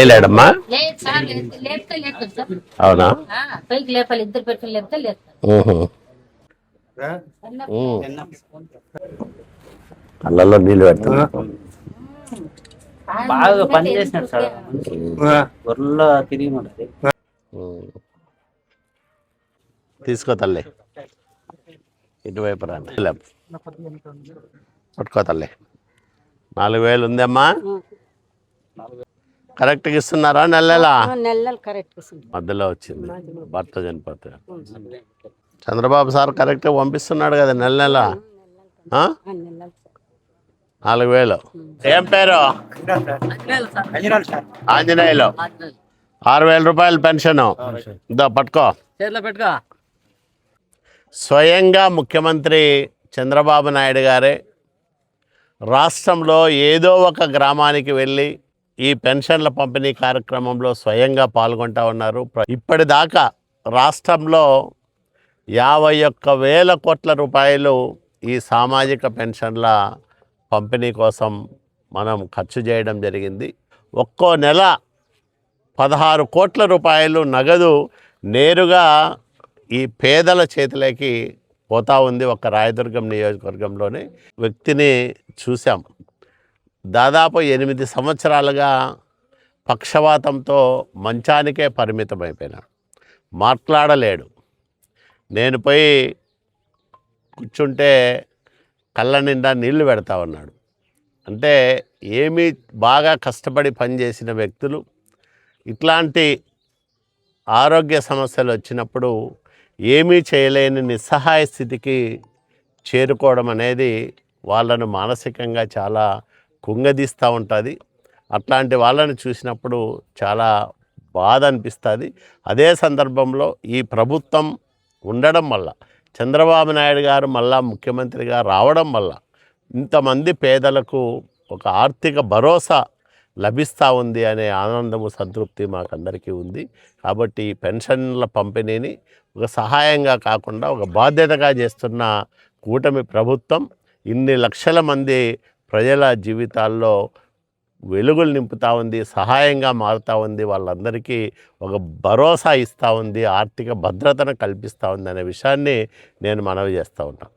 లేడమ్మా? అవునా? పైకి లేపాలి, ఇద్దరు పెట్టి లేపితే లేదు. కళ్ళల్లో నీళ్ళు పెడుతున్నా. బాగా పని చేసినాడు సార్, గొర్రెల్లో తిరిగి ఉంటుంది. తీసుకో తల్లి, ఇటువైపు రండి. పట్టుకో తల్లి. 4,000 ఉందమ్మా? కరెక్ట్గా ఇస్తున్నారా? నెలలా మధ్యలో వచ్చింది, భర్త చనిపోతే. చంద్రబాబు సార్ కరెక్ట్గా పంపిస్తున్నాడు కదా నెల నెల. 4,000. ఏం పేరు? ఆంజనేయులు. 6,000 రూపాయలు పెన్షన్. ఇదో పట్టుకో. స్వయంగా ముఖ్యమంత్రి చంద్రబాబు నాయుడు గారే రాష్ట్రంలో ఏదో ఒక గ్రామానికి వెళ్ళి ఈ పెన్షన్ల పంపిణీ కార్యక్రమంలో స్వయంగా పాల్గొంటూ ఉన్నారు. ఇప్పటిదాకా రాష్ట్రంలో 51,000 కోట్ల రూపాయలు ఈ సామాజిక పెన్షన్ల పంపిణీ కోసం మనం ఖర్చు చేయడం జరిగింది. ఒక్కో నెల 16 కోట్ల రూపాయలు నగదు నేరుగా ఈ పేదల చేతులకి పోతూ ఉంది. ఒక రాయదుర్గం నియోజకవర్గంలోనే వ్యక్తిని చూసాం. దాదాపు 8 సంవత్సరాలుగా పక్షవాతంతో మంచానికే పరిమితమైపోయినాడు, మాట్లాడలేడు. నేను పోయి కూర్చుంటే కళ్ళ నిండా నీళ్లు పెడతా ఉన్నాడు. అంటే ఏమీ బాగా కష్టపడి పనిచేసిన వ్యక్తులు ఇట్లాంటి ఆరోగ్య సమస్యలు వచ్చినప్పుడు ఏమీ చేయలేని నిస్సహాయ స్థితికి చేరుకోవడం అనేది వాళ్ళను మానసికంగా చాలా కుంగదీస్తూ ఉంటుంది. అట్లాంటి వాళ్ళని చూసినప్పుడు చాలా బాధ అనిపిస్తుంది. అదే సందర్భంలో ఈ ప్రభుత్వం ఉండడం వల్ల, చంద్రబాబు నాయుడు గారు మళ్ళా ముఖ్యమంత్రిగా రావడం వల్ల ఇంతమంది పేదలకు ఒక ఆర్థిక భరోసా లభిస్తూ ఉంది అనే ఆనందము, సంతృప్తి మాకందరికీ ఉంది. కాబట్టి ఈ పెన్షన్ల పంపిణీని ఒక సహాయంగా కాకుండా ఒక బాధ్యతగా చేస్తున్న కూటమి ప్రభుత్వం ఇన్ని లక్షల మంది ప్రజల జీవితాల్లో వెలుగులు నింపుతూ ఉంది, సహాయంగా మారుతూ ఉంది, వాళ్ళందరికీ ఒక భరోసా ఇస్తూ ఉంది, ఆర్థిక భద్రతను కల్పిస్తూ ఉంది అనే విషయాన్ని నేను మనవి చేస్తూ ఉన్నాను.